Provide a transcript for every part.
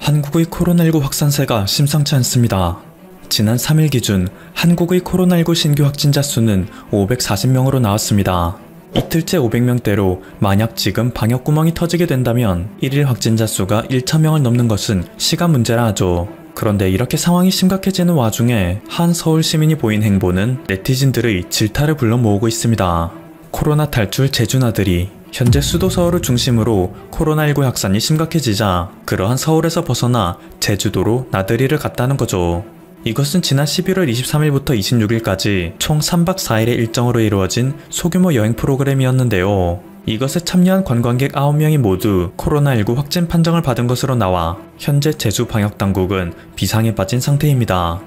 한국의 코로나19 확산세가 심상치 않습니다. 지난 3일 기준 한국의 코로나19 신규 확진자 수는 540명으로 나왔습니다. 이틀째 500명대로 만약 지금 방역구멍이 터지게 된다면 1일 확진자 수가 1,000명을 넘는 것은 시간 문제라 하죠. 그런데 이렇게 상황이 심각해지는 와중에 한 서울 시민이 보인 행보는 네티즌들의 질타를 불러 모으고 있습니다. 코로나 탈출 제주나들이. 현재 수도 서울을 중심으로 코로나19 확산이 심각해지자 그러한 서울에서 벗어나 제주도로 나들이를 갔다는 거죠. 이것은 지난 11월 23일부터 26일까지 총 3박 4일의 일정으로 이루어진 소규모 여행 프로그램이었는데요. 이것에 참여한 관광객 9명이 모두 코로나19 확진 판정을 받은 것으로 나와 현재 제주 방역당국은 비상에 빠진 상태입니다.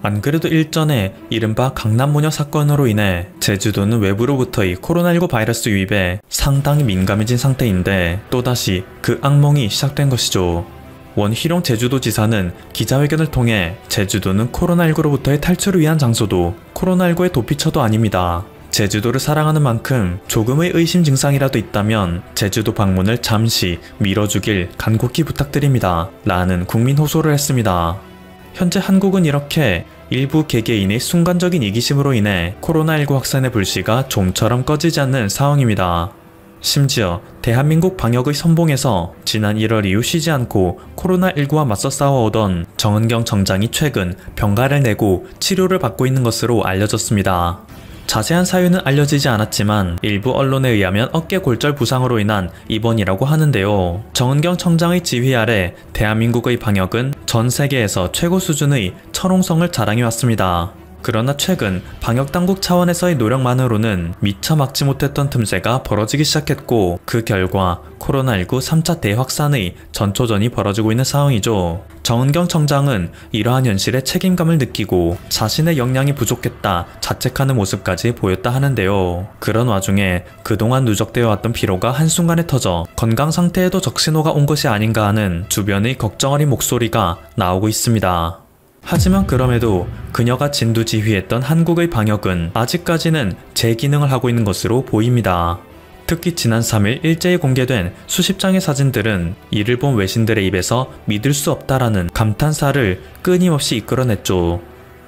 안 그래도 일전에 이른바 강남모녀 사건으로 인해 제주도는 외부로부터의 코로나19 바이러스 유입에 상당히 민감해진 상태인데 또다시 그 악몽이 시작된 것이죠. 원희룡 제주도지사는 기자회견을 통해 제주도는 코로나19로부터의 탈출을 위한 장소도 코로나19의 도피처도 아닙니다. 제주도를 사랑하는 만큼 조금의 의심 증상이라도 있다면 제주도 방문을 잠시 미뤄주길 간곡히 부탁드립니다. 라는 국민 호소를 했습니다. 현재 한국은 이렇게 일부 개개인의 순간적인 이기심으로 인해 코로나19 확산의 불씨가 좀처럼 꺼지지 않는 상황입니다. 심지어 대한민국 방역의 선봉에서 지난 1월 이후 쉬지 않고 코로나19와 맞서 싸워오던 정은경 청장이 최근 병가를 내고 치료를 받고 있는 것으로 알려졌습니다. 자세한 사유는 알려지지 않았지만 일부 언론에 의하면 어깨 골절 부상으로 인한 입원이라고 하는데요. 정은경 청장의 지휘 아래 대한민국의 방역은 전 세계에서 최고 수준의 철옹성을 자랑해왔습니다. 그러나 최근 방역당국 차원에서의 노력만으로는 미처 막지 못했던 틈새가 벌어지기 시작했고 그 결과 코로나19 3차 대확산의 전초전이 벌어지고 있는 상황이죠. 정은경 청장은 이러한 현실에 책임감을 느끼고 자신의 역량이 부족했다 자책하는 모습까지 보였다 하는데요. 그런 와중에 그동안 누적되어 왔던 피로가 한순간에 터져 건강 상태에도 적신호가 온 것이 아닌가 하는 주변의 걱정 어린 목소리가 나오고 있습니다. 하지만 그럼에도 그녀가 진두지휘했던 한국의 방역은 아직까지는 제 기능을 하고 있는 것으로 보입니다. 특히 지난 3일 일제히 공개된 수십 장의 사진들은 이를 본 외신들의 입에서 믿을 수 없다라는 감탄사를 끊임없이 이끌어냈죠.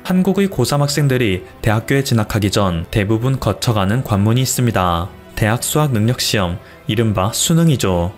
한국의 고3 학생들이 대학교에 진학하기 전 대부분 거쳐가는 관문이 있습니다. 대학 수학 능력 시험, 이른바 수능이죠.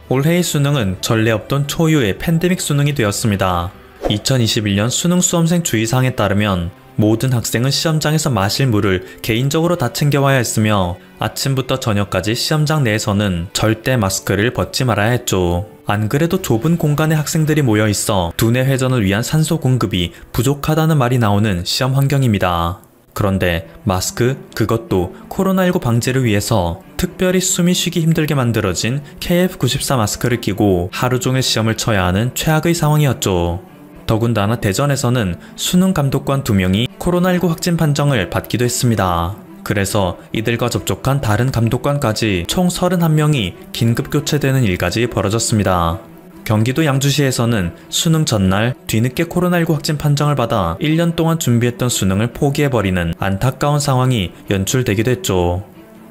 올해의 수능은 전례 없던 초유의 팬데믹 수능이 되었습니다. 2021년 수능 수험생 주의사항에 따르면 모든 학생은 시험장에서 마실 물을 개인적으로 다 챙겨와야 했으며 아침부터 저녁까지 시험장 내에서는 절대 마스크를 벗지 말아야 했죠. 안 그래도 좁은 공간에 학생들이 모여 있어 두뇌 회전을 위한 산소 공급이 부족하다는 말이 나오는 시험 환경입니다. 그런데 마스크, 그것도 코로나19 방지를 위해서 특별히 숨이 쉬기 힘들게 만들어진 KF94 마스크를 끼고 하루 종일 시험을 쳐야 하는 최악의 상황이었죠. 더군다나 대전에서는 수능 감독관 2명이 코로나19 확진 판정을 받기도 했습니다. 그래서 이들과 접촉한 다른 감독관까지 총 31명이 긴급 교체되는 일까지 벌어졌습니다. 경기도 양주시에서는 수능 전날 뒤늦게 코로나19 확진 판정을 받아 1년 동안 준비했던 수능을 포기해버리는 안타까운 상황이 연출되기도 했죠.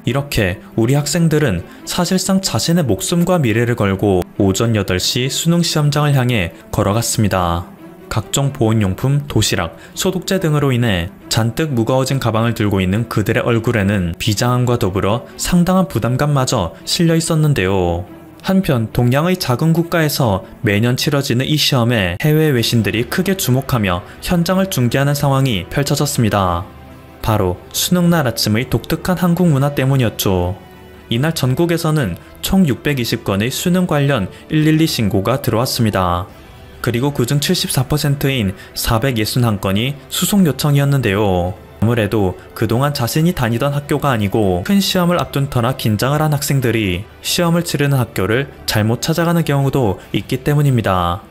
이렇게 우리 학생들은 사실상 자신의 목숨과 미래를 걸고 오전 8시 수능 시험장을 향해 걸어갔습니다. 각종 보온용품, 도시락, 소독제 등으로 인해 잔뜩 무거워진 가방을 들고 있는 그들의 얼굴에는 비장함과 더불어 상당한 부담감마저 실려 있었는데요. 한편 동양의 작은 국가에서 매년 치러지는 이 시험에 해외 외신들이 크게 주목하며 현장을 중계하는 상황이 펼쳐졌습니다. 바로 수능날 아침의 독특한 한국 문화 때문이었죠. 이날 전국에서는 총 620건의 수능 관련 112 신고가 들어왔습니다. 그리고 그중 74%인 461건이 수속 요청이었는데요. 아무래도 그동안 자신이 다니던 학교가 아니고 큰 시험을 앞둔 터라 긴장을 한 학생들이 시험을 치르는 학교를 잘못 찾아가는 경우도 있기 때문입니다.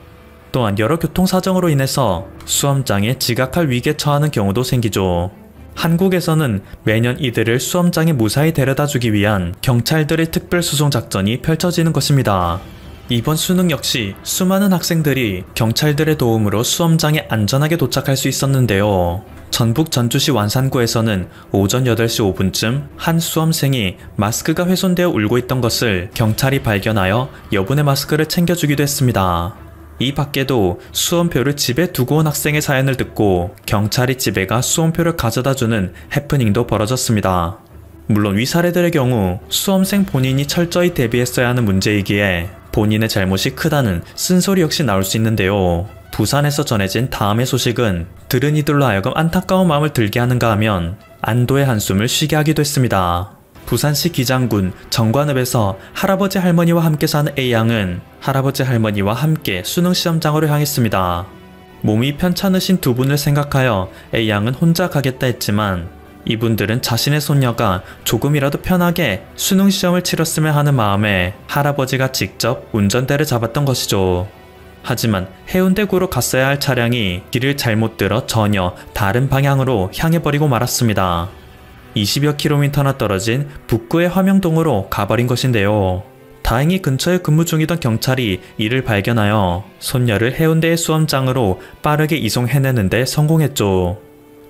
또한 여러 교통사정으로 인해서 수험장에 지각할 위기에 처하는 경우도 생기죠. 한국에서는 매년 이들을 수험장에 무사히 데려다주기 위한 경찰들의 특별수송작전이 펼쳐지는 것입니다. 이번 수능 역시 수많은 학생들이 경찰들의 도움으로 수험장에 안전하게 도착할 수 있었는데요. 전북 전주시 완산구에서는 오전 8시 5분쯤 한 수험생이 마스크가 훼손되어 울고 있던 것을 경찰이 발견하여 여분의 마스크를 챙겨주기도 했습니다. 이 밖에도 수험표를 집에 두고 온 학생의 사연을 듣고 경찰이 집에 가 수험표를 가져다주는 해프닝도 벌어졌습니다. 물론 위 사례들의 경우 수험생 본인이 철저히 대비했어야 하는 문제이기에 본인의 잘못이 크다는 쓴소리 역시 나올 수 있는데요. 부산에서 전해진 다음의 소식은 들은 이들로 하여금 안타까운 마음을 들게 하는가 하면 안도의 한숨을 쉬게 하기도 했습니다. 부산시 기장군 정관읍에서 할아버지 할머니와 함께 사는 A양은 할아버지 할머니와 함께 수능시험장으로 향했습니다. 몸이 편찮으신 두 분을 생각하여 A양은 혼자 가겠다 했지만 이분들은 자신의 손녀가 조금이라도 편하게 수능시험을 치렀으면 하는 마음에 할아버지가 직접 운전대를 잡았던 것이죠. 하지만 해운대구로 갔어야 할 차량이 길을 잘못 들어 전혀 다른 방향으로 향해버리고 말았습니다. 20여 킬로미터나 떨어진 북구의 화명동으로 가버린 것인데요. 다행히 근처에 근무 중이던 경찰이 이를 발견하여 손녀를 해운대의 수험장으로 빠르게 이송해내는데 성공했죠.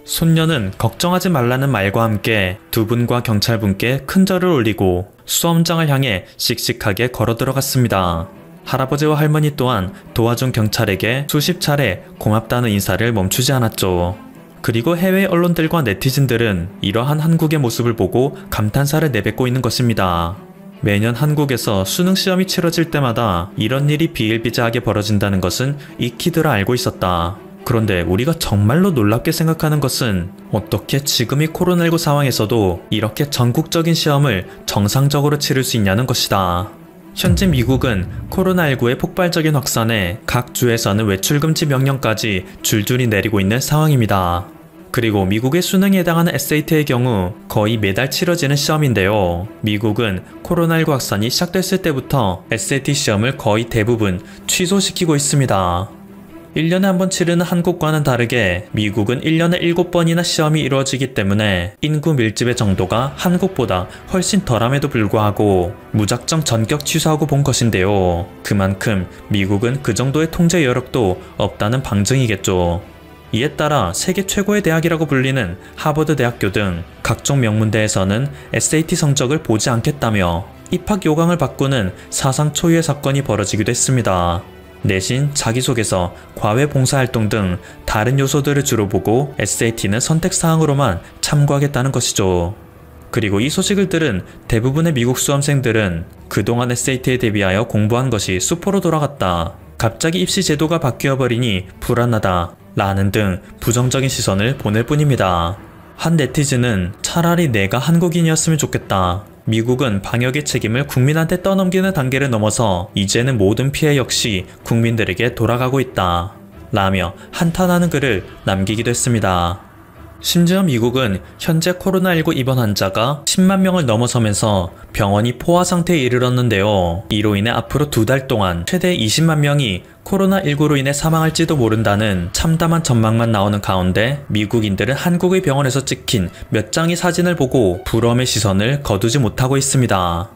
손녀는 걱정하지 말라는 말과 함께 두 분과 경찰분께 큰 절을 올리고 수험장을 향해 씩씩하게 걸어 들어갔습니다. 할아버지와 할머니 또한 도와준 경찰에게 수십 차례 고맙다는 인사를 멈추지 않았죠. 그리고 해외 언론들과 네티즌들은 이러한 한국의 모습을 보고 감탄사를 내뱉고 있는 것입니다. 매년 한국에서 수능시험이 치러질 때마다 이런 일이 비일비재하게 벌어진다는 것은 익히들어 알고 있었다. 그런데 우리가 정말로 놀랍게 생각하는 것은 어떻게 지금 이 코로나19 상황에서도 이렇게 전국적인 시험을 정상적으로 치를 수 있냐는 것이다. 현재 미국은 코로나19의 폭발적인 확산에 각 주에서는 외출금지 명령까지 줄줄이 내리고 있는 상황입니다. 그리고 미국의 수능에 해당하는 SAT의 경우 거의 매달 치러지는 시험인데요. 미국은 코로나19 확산이 시작됐을 때부터 SAT 시험을 거의 대부분 취소시키고 있습니다. 1년에 한 번 치르는 한국과는 다르게 미국은 1년에 7번이나 시험이 이루어지기 때문에 인구 밀집의 정도가 한국보다 훨씬 덜함에도 불구하고 무작정 전격 취소하고 본 것인데요. 그만큼 미국은 그 정도의 통제 여력도 없다는 방증이겠죠. 이에 따라 세계 최고의 대학이라고 불리는 하버드 대학교 등 각종 명문대에서는 SAT 성적을 보지 않겠다며 입학 요강을 바꾸는 사상 초유의 사건이 벌어지기도 했습니다. 내신, 자기소개서, 과외 봉사활동 등 다른 요소들을 주로 보고 SAT는 선택사항으로만 참고하겠다는 것이죠. 그리고 이 소식을 들은 대부분의 미국 수험생들은 그동안 SAT에 대비하여 공부한 것이 수포로 돌아갔다. 갑자기 입시 제도가 바뀌어버리니 불안하다. 라는 등 부정적인 시선을 보낼 뿐입니다. 한 네티즌은 차라리 내가 한국인이었으면 좋겠다. 미국은 방역의 책임을 국민한테 떠넘기는 단계를 넘어서 이제는 모든 피해 역시 국민들에게 돌아가고 있다. 라며 한탄하는 글을 남기기도 했습니다. 심지어 미국은 현재 코로나19 입원 환자가 10만 명을 넘어서면서 병원이 포화 상태에 이르렀는데요. 이로 인해 앞으로 2달 동안 최대 20만 명이 코로나19로 인해 사망할지도 모른다는 참담한 전망만 나오는 가운데 미국인들은 한국의 병원에서 찍힌 몇 장의 사진을 보고 부러움의 시선을 거두지 못하고 있습니다.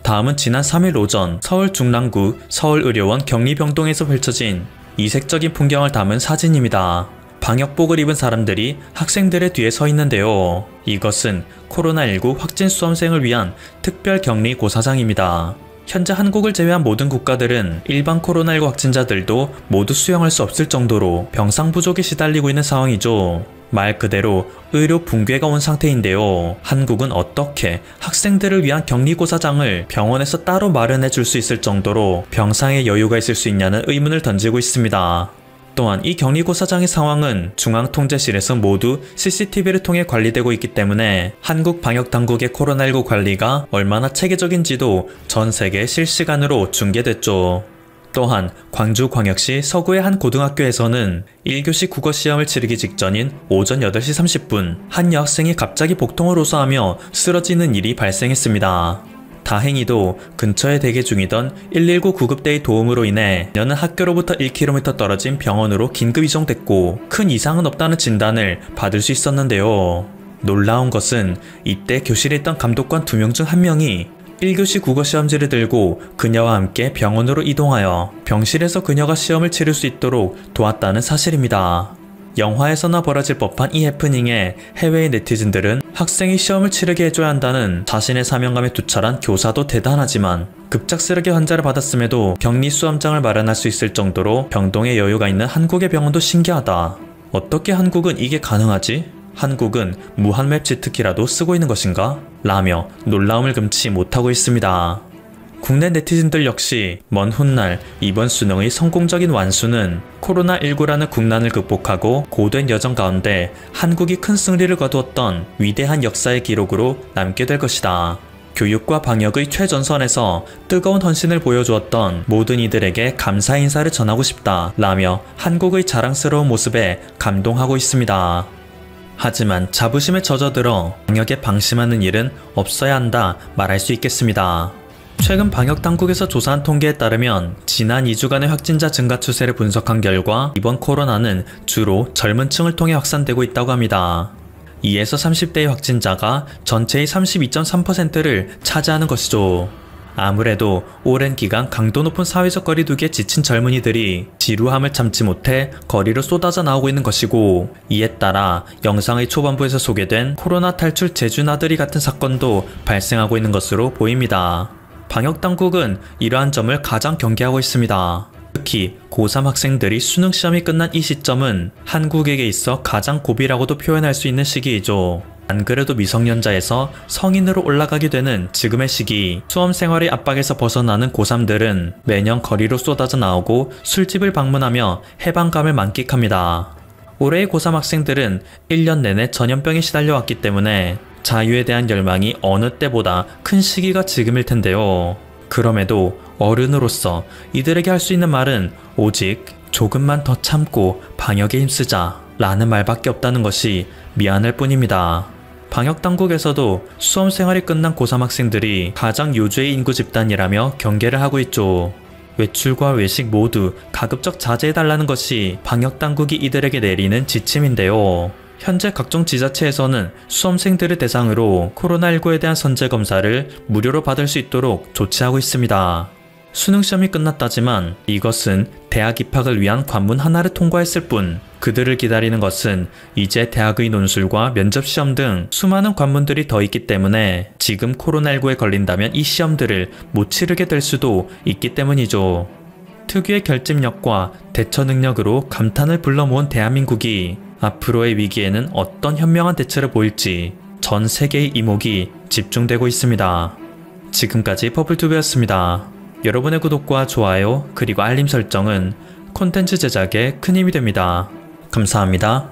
다음은 지난 3일 오전 서울 중랑구 서울의료원 격리병동에서 펼쳐진 이색적인 풍경을 담은 사진입니다. 방역복을 입은 사람들이 학생들의 뒤에 서 있는데요. 이것은 코로나19 확진 수험생을 위한 특별 격리 고사장입니다. 현재 한국을 제외한 모든 국가들은 일반 코로나19 확진자들도 모두 수용할 수 없을 정도로 병상 부족에 시달리고 있는 상황이죠. 말 그대로 의료 붕괴가 온 상태인데요. 한국은 어떻게 학생들을 위한 격리고사장을 병원에서 따로 마련해 줄 수 있을 정도로 병상에 여유가 있을 수 있냐는 의문을 던지고 있습니다. 또한 이 격리고사장의 상황은 중앙통제실에서 모두 CCTV를 통해 관리되고 있기 때문에 한국 방역당국의 코로나19 관리가 얼마나 체계적인지도 전 세계 실시간으로 중계됐죠. 또한 광주광역시 서구의 한 고등학교에서는 1교시 국어시험을 치르기 직전인 오전 8시 30분 한 여학생이 갑자기 복통을 호소하며 쓰러지는 일이 발생했습니다. 다행히도 근처에 대기 중이던 119 구급대의 도움으로 인해 그녀는 학교로부터 1km 떨어진 병원으로 긴급 이송됐고 큰 이상은 없다는 진단을 받을 수 있었는데요. 놀라운 것은 이때 교실에 있던 감독관 2명 중 1명이 1교시 국어시험지를 들고 그녀와 함께 병원으로 이동하여 병실에서 그녀가 시험을 치를 수 있도록 도왔다는 사실입니다. 영화에서나 벌어질 법한 이 해프닝에 해외의 네티즌들은 학생이 시험을 치르게 해줘야 한다는 자신의 사명감에 투철한 교사도 대단하지만 급작스럽게 환자를 받았음에도 격리 수험장을 마련할 수 있을 정도로 병동에 여유가 있는 한국의 병원도 신기하다. 어떻게 한국은 이게 가능하지? 한국은 무한맵 치트키라도 쓰고 있는 것인가? 라며 놀라움을 금치 못하고 있습니다. 국내 네티즌들 역시 먼 훗날 이번 수능의 성공적인 완수는 코로나19라는 국난을 극복하고 고된 여정 가운데 한국이 큰 승리를 거두었던 위대한 역사의 기록으로 남게 될 것이다. 교육과 방역의 최전선에서 뜨거운 헌신을 보여주었던 모든 이들에게 감사 인사를 전하고 싶다 라며 한국의 자랑스러운 모습에 감동하고 있습니다. 하지만 자부심에 젖어들어 방역에 방심하는 일은 없어야 한다 말할 수 있겠습니다. 최근 방역당국에서 조사한 통계에 따르면 지난 2주간의 확진자 증가 추세를 분석한 결과 이번 코로나는 주로 젊은 층을 통해 확산되고 있다고 합니다. 2에서 30대의 확진자가 전체의 32.3%를 차지하는 것이죠. 아무래도 오랜 기간 강도 높은 사회적 거리두기에 지친 젊은이들이 지루함을 참지 못해 거리로 쏟아져 나오고 있는 것이고, 이에 따라 영상의 초반부에서 소개된 코로나 탈출 제주 나들이 같은 사건도 발생하고 있는 것으로 보입니다. 방역당국은 이러한 점을 가장 경계하고 있습니다. 특히 고3 학생들이 수능 시험이 끝난 이 시점은 한국에게 있어 가장 고비라고도 표현할 수 있는 시기이죠. 안 그래도 미성년자에서 성인으로 올라가게 되는 지금의 시기, 수험 생활의 압박에서 벗어나는 고3들은 매년 거리로 쏟아져 나오고 술집을 방문하며 해방감을 만끽합니다. 올해의 고3 학생들은 1년 내내 전염병에 시달려왔기 때문에 자유에 대한 열망이 어느 때보다 큰 시기가 지금일 텐데요. 그럼에도 어른으로서 이들에게 할 수 있는 말은 오직 조금만 더 참고 방역에 힘쓰자 라는 말밖에 없다는 것이 미안할 뿐입니다. 방역당국에서도 수험 생활이 끝난 고3 학생들이 가장 요주의 인구 집단이라며 경계를 하고 있죠. 외출과 외식 모두 가급적 자제해달라는 것이 방역당국이 이들에게 내리는 지침인데요. 현재 각종 지자체에서는 수험생들을 대상으로 코로나19에 대한 선제검사를 무료로 받을 수 있도록 조치하고 있습니다. 수능시험이 끝났다지만 이것은 대학 입학을 위한 관문 하나를 통과했을 뿐, 그들을 기다리는 것은 이제 대학의 논술과 면접시험 등 수많은 관문들이 더 있기 때문에 지금 코로나19에 걸린다면 이 시험들을 못 치르게 될 수도 있기 때문이죠. 특유의 결집력과 대처 능력으로 감탄을 불러 모은 대한민국이 앞으로의 위기에는 어떤 현명한 대처를 보일지 전 세계의 이목이 집중되고 있습니다. 지금까지 퍼플튜브였습니다. 여러분의 구독과 좋아요 그리고 알림 설정은 콘텐츠 제작에 큰 힘이 됩니다. 감사합니다.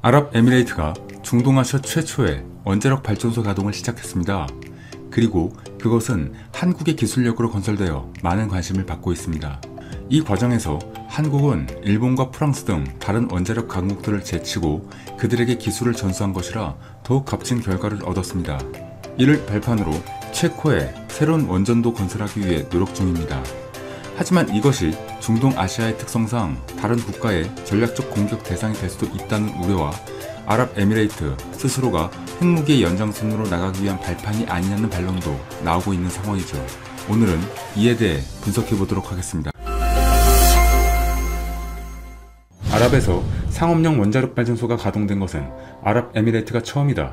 아랍에미레이트가 중동아시아 최초의 원자력 발전소 가동을 시작했습니다. 그리고 그것은 한국의 기술력으로 건설되어 많은 관심을 받고 있습니다. 이 과정에서 한국은 일본과 프랑스 등 다른 원자력 강국들을 제치고 그들에게 기술을 전수한 것이라 더욱 값진 결과를 얻었습니다. 이를 발판으로 체코에 새로운 원전도 건설하기 위해 노력 중입니다. 하지만 이것이 중동 아시아의 특성상 다른 국가의 전략적 공격 대상이 될 수도 있다는 우려와 아랍에미레이트 스스로가 핵무기의 연장선으로 나가기 위한 발판이 아니냐는 반론도 나오고 있는 상황이죠. 오늘은 이에 대해 분석해보도록 하겠습니다. 아랍에서 상업용 원자력 발전소가 가동된 것은 아랍에미레이트가 처음이다.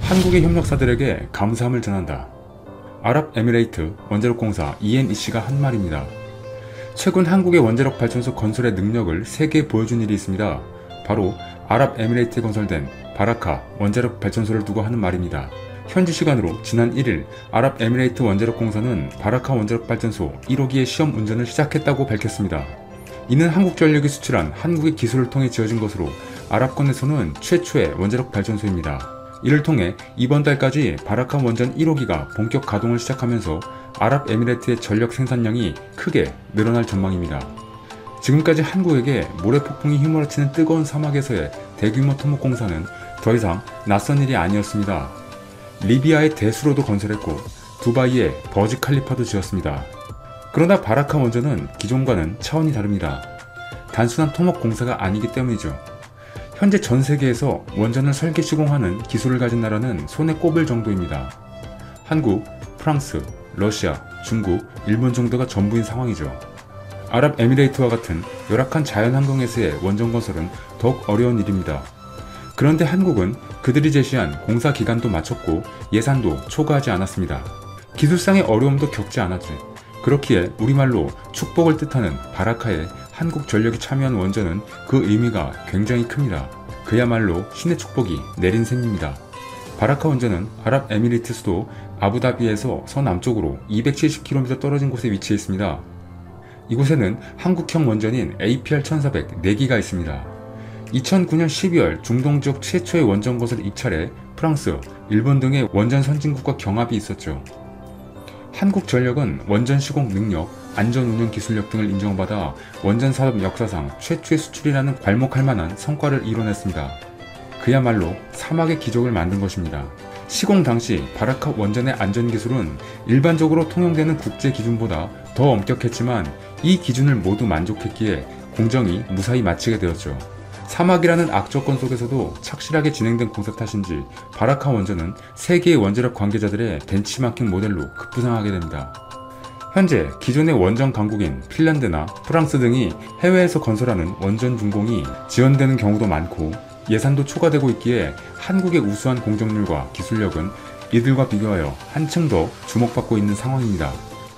한국의 협력사들에게 감사함을 전한다. 아랍에미레이트 원자력공사 ENEC가 한 말입니다. 최근 한국의 원자력 발전소 건설의 능력을 세계에 보여준 일이 있습니다. 바로 아랍에미레이트에 건설된 바라카 원자력 발전소를 두고 하는 말입니다. 현지 시간으로 지난 1일 아랍에미레이트 원자력공사는 바라카 원자력 발전소 1호기의 시험 운전을 시작했다고 밝혔습니다. 이는 한국전력이 수출한 한국의 기술을 통해 지어진 것으로 아랍권에서는 최초의 원자력 발전소입니다. 이를 통해 이번 달까지 바라카 원전 1호기가 본격 가동을 시작하면서 아랍에미레이트의 전력 생산량이 크게 늘어날 전망입니다. 지금까지 한국에게 모래폭풍이 휘몰아치는 뜨거운 사막에서의 대규모 토목 공사는 더 이상 낯선 일이 아니었습니다. 리비아의 대수로도 건설했고 두바이의 버지 칼리파도 지었습니다. 그러나 바라카 원전은 기존과는 차원이 다릅니다. 단순한 토목 공사가 아니기 때문이죠. 현재 전 세계에서 원전을 설계 시공하는 기술을 가진 나라는 손에 꼽을 정도입니다. 한국, 프랑스, 러시아, 중국, 일본 정도가 전부인 상황이죠. 아랍에미레이트와 같은 열악한 자연환경에서의 원전 건설은 더욱 어려운 일입니다. 그런데 한국은 그들이 제시한 공사 기간도 맞췄고 예산도 초과하지 않았습니다. 기술상의 어려움도 겪지 않았지. 그렇기에 우리말로 축복을 뜻하는 바라카에 한국전력이 참여한 원전은 그 의미가 굉장히 큽니다. 그야말로 신의 축복이 내린 셈입니다. 바라카 원전은 아랍에미리트 수도 아부다비에서 서남쪽으로 270km 떨어진 곳에 위치해 있습니다. 이곳에는 한국형 원전인 APR-1400 4기가 있습니다. 2009년 12월 중동 지역 최초의 원전 건설 입찰에 프랑스, 일본 등의 원전 선진국과 경합이 있었죠. 한국전력은 원전 시공 능력, 안전 운영 기술력 등을 인정받아 원전 사업 역사상 최초의 수출이라는 괄목할 만한 성과를 이뤄냈습니다. 그야말로 사막의 기적을 만든 것입니다. 시공 당시 바라카 원전의 안전기술은 일반적으로 통용되는 국제 기준보다 더 엄격했지만 이 기준을 모두 만족했기에 공정이 무사히 마치게 되었죠. 사막이라는 악조건 속에서도 착실하게 진행된 공사 탓인지 바라카 원전은 세계의 원자력 관계자들의 벤치마킹 모델로 급부상하게 됩니다. 현재 기존의 원전 강국인 핀란드나 프랑스 등이 해외에서 건설하는 원전 준공이 지연되는 경우도 많고 예산도 초과되고 있기에 한국의 우수한 공정률과 기술력은 이들과 비교하여 한층 더 주목받고 있는 상황입니다.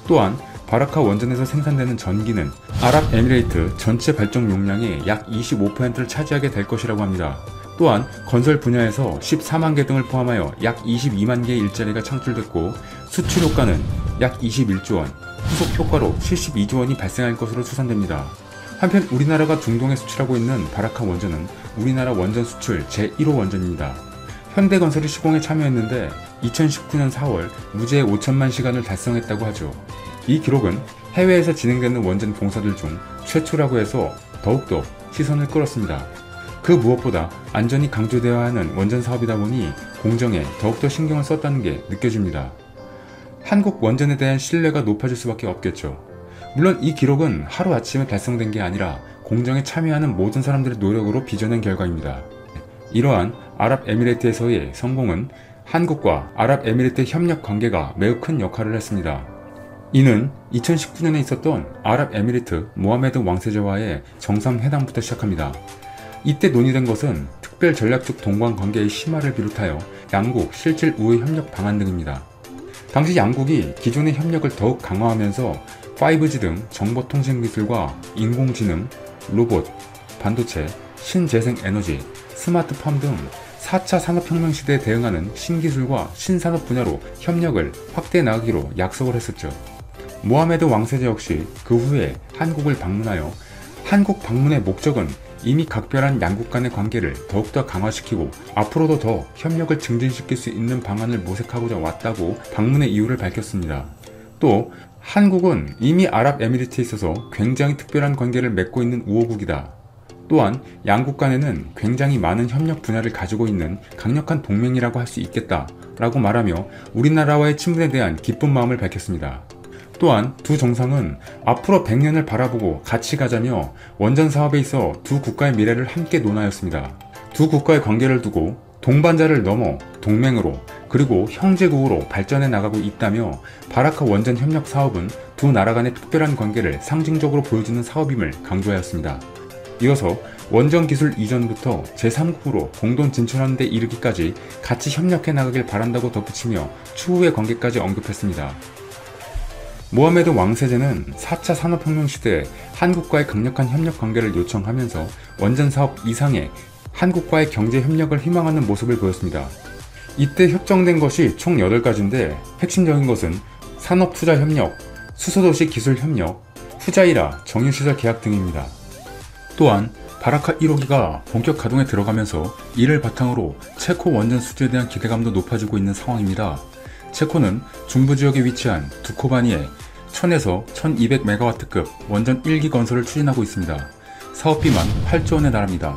또한 바라카 원전에서 생산되는 전기는 아랍에미레이트 전체 발전 용량의 약 25%를 차지하게 될 것이라고 합니다. 또한 건설 분야에서 14만 개 등을 포함하여 약 22만 개의 일자리가 창출됐고 수출 효과는 약 21조 원, 후속 효과로 72조 원이 발생할 것으로 추산됩니다. 한편 우리나라가 중동에 수출하고 있는 바라카 원전은 우리나라 원전 수출 제1호 원전입니다. 현대건설이 시공에 참여했는데 2019년 4월 무죄 5천만 시간을 달성했다고 하죠. 이 기록은 해외에서 진행되는 원전 공사들 중 최초라고 해서 더욱더 시선을 끌었습니다. 그 무엇보다 안전이 강조되어야 하는 원전 사업이다 보니 공정에 더욱더 신경을 썼다는 게 느껴집니다. 한국 원전에 대한 신뢰가 높아질 수밖에 없겠죠. 물론 이 기록은 하루아침에 달성된 게 아니라 공정에 참여하는 모든 사람들의 노력으로 빚어낸 결과입니다. 이러한 아랍에미레이트에서의 성공은 한국과 아랍에미레이트의 협력 관계가 매우 큰 역할을 했습니다. 이는 2019년에 있었던 아랍에미리트 모하메드 왕세자와의 정상회담부터 시작합니다. 이때 논의된 것은 특별 전략적 동반 관계의 심화를 비롯하여 양국 실질 우회 협력 방안 등입니다. 당시 양국이 기존의 협력을 더욱 강화하면서 5G 등 정보통신 기술과 인공지능, 로봇, 반도체, 신재생 에너지, 스마트팜 등 4차 산업혁명 시대에 대응하는 신기술과 신산업 분야로 협력을 확대해 나가기로 약속을 했었죠. 모하메드 왕세자 역시 그 후에 한국을 방문하여 한국 방문의 목적은 이미 각별한 양국 간의 관계를 더욱더 강화시키고 앞으로도 더 협력을 증진시킬 수 있는 방안을 모색하고자 왔다고 방문의 이유를 밝혔습니다. 또 한국은 이미 아랍에미리트에 있어서 굉장히 특별한 관계를 맺고 있는 우호국이다. 또한 양국 간에는 굉장히 많은 협력 분야를 가지고 있는 강력한 동맹이라고 할 수 있겠다 라고 말하며 우리나라와의 친분에 대한 기쁜 마음을 밝혔습니다. 또한 두 정상은 앞으로 100년을 바라보고 같이 가자며 원전 사업에 있어 두 국가의 미래를 함께 논하였습니다. 두 국가의 관계를 두고 동반자를 넘어 동맹으로 그리고 형제국으로 발전해 나가고 있다며 바라카 원전 협력 사업은 두 나라 간의 특별한 관계를 상징적으로 보여주는 사업임을 강조하였습니다. 이어서 원전 기술 이전부터 제3국으로 공동 진출하는 데 이르기까지 같이 협력해 나가길 바란다고 덧붙이며 추후의 관계까지 언급했습니다. 모하메드 왕세제는 4차 산업혁명 시대에 한국과의 강력한 협력 관계를 요청하면서 원전 사업 이상의 한국과의 경제 협력을 희망하는 모습을 보였습니다. 이때 협정된 것이 총 8가지인데 핵심적인 것은 산업투자협력, 수소도시 기술협력, 후자이라 정유시설 계약 등입니다. 또한 바라카 1호기가 본격 가동에 들어가면서 이를 바탕으로 체코 원전 수주에 대한 기대감도 높아지고 있는 상황입니다. 체코는 중부지역에 위치한 두코바니에 1000에서 1200MW급 원전 1기 건설을 추진하고 있습니다. 사업비만 8조 원에 달합니다.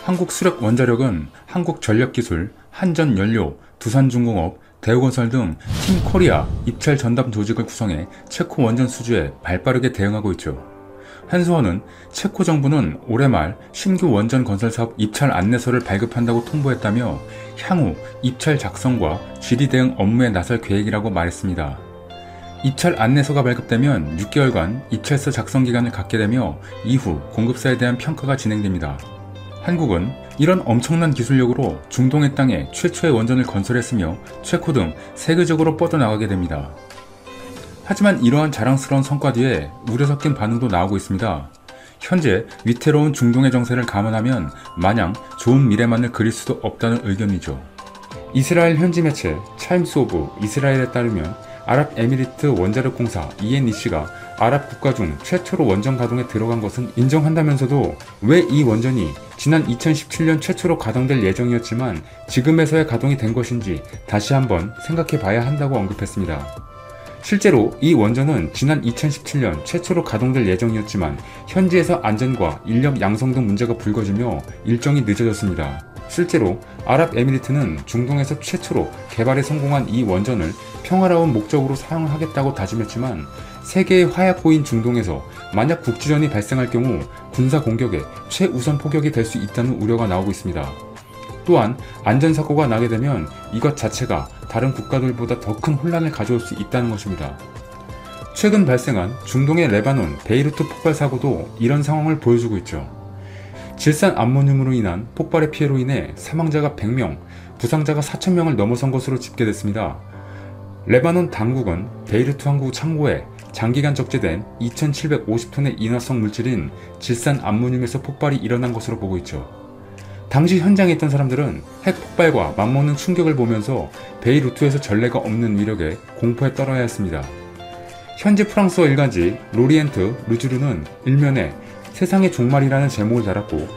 한국수력원자력은 한국전력기술, 한전연료, 두산중공업, 대우건설 등 팀코리아 입찰 전담 조직을 구성해 체코 원전 수주에 발빠르게 대응하고 있죠. 한수원은 체코 정부는 올해 말 신규 원전 건설 사업 입찰 안내서를 발급한다고 통보했다며 향후 입찰 작성과 질의 대응 업무에 나설 계획이라고 말했습니다. 입찰 안내서가 발급되면 6개월간 입찰서 작성 기간을 갖게 되며 이후 공급사에 대한 평가가 진행됩니다. 한국은 이런 엄청난 기술력으로 중동의 땅에 최초의 원전을 건설했으며 체코 등 세계적으로 뻗어나가게 됩니다. 하지만 이러한 자랑스러운 성과 뒤에 우려 섞인 반응도 나오고 있습니다. 현재 위태로운 중동의 정세를 감안하면 마냥 좋은 미래만을 그릴 수도 없다는 의견이죠. 이스라엘 현지 매체 타임스 오브 이스라엘에 따르면 아랍에미리트 원자력 공사 ENEC가 아랍 국가 중 최초로 원전 가동에 들어간 것은 인정한다면서도 왜 이 원전이 지난 2017년 최초로 가동될 예정이었지만 지금에서야 가동이 된 것인지 다시 한번 생각해 봐야 한다고 언급했습니다. 실제로 이 원전은 지난 2017년 최초로 가동될 예정이었지만 현지에서 안전과 인력 양성 등 문제가 불거지며 일정이 늦어졌습니다. 실제로 아랍에미리트는 중동에서 최초로 개발에 성공한 이 원전을 평화로운 목적으로 사용하겠다고 다짐했지만 세계의 화약고인 중동에서 만약 국지전이 발생할 경우 군사 공격의 최우선 포격이 될 수 있다는 우려가 나오고 있습니다. 또한 안전사고가 나게 되면 이것 자체가 다른 국가들보다 더 큰 혼란을 가져올 수 있다는 것입니다. 최근 발생한 중동의 레바논 베이루트 폭발 사고도 이런 상황을 보여주고 있죠. 질산 암모늄으로 인한 폭발의 피해로 인해 사망자가 100명, 부상자가 4,000명을 넘어선 것으로 집계됐습니다. 레바논 당국은 베이루트 항구 창고에 장기간 적재된 2,750톤의 인화성 물질인 질산 암모늄에서 폭발이 일어난 것으로 보고 있죠. 당시 현장에 있던 사람들은 핵폭발과 맞먹는 충격을 보면서 베이루트에서 전례가 없는 위력에 공포에 떨어야 했습니다. 현지 프랑스어 일간지 로리엔트 르주르는 일면에 세상의 종말이라는 제목을 달았고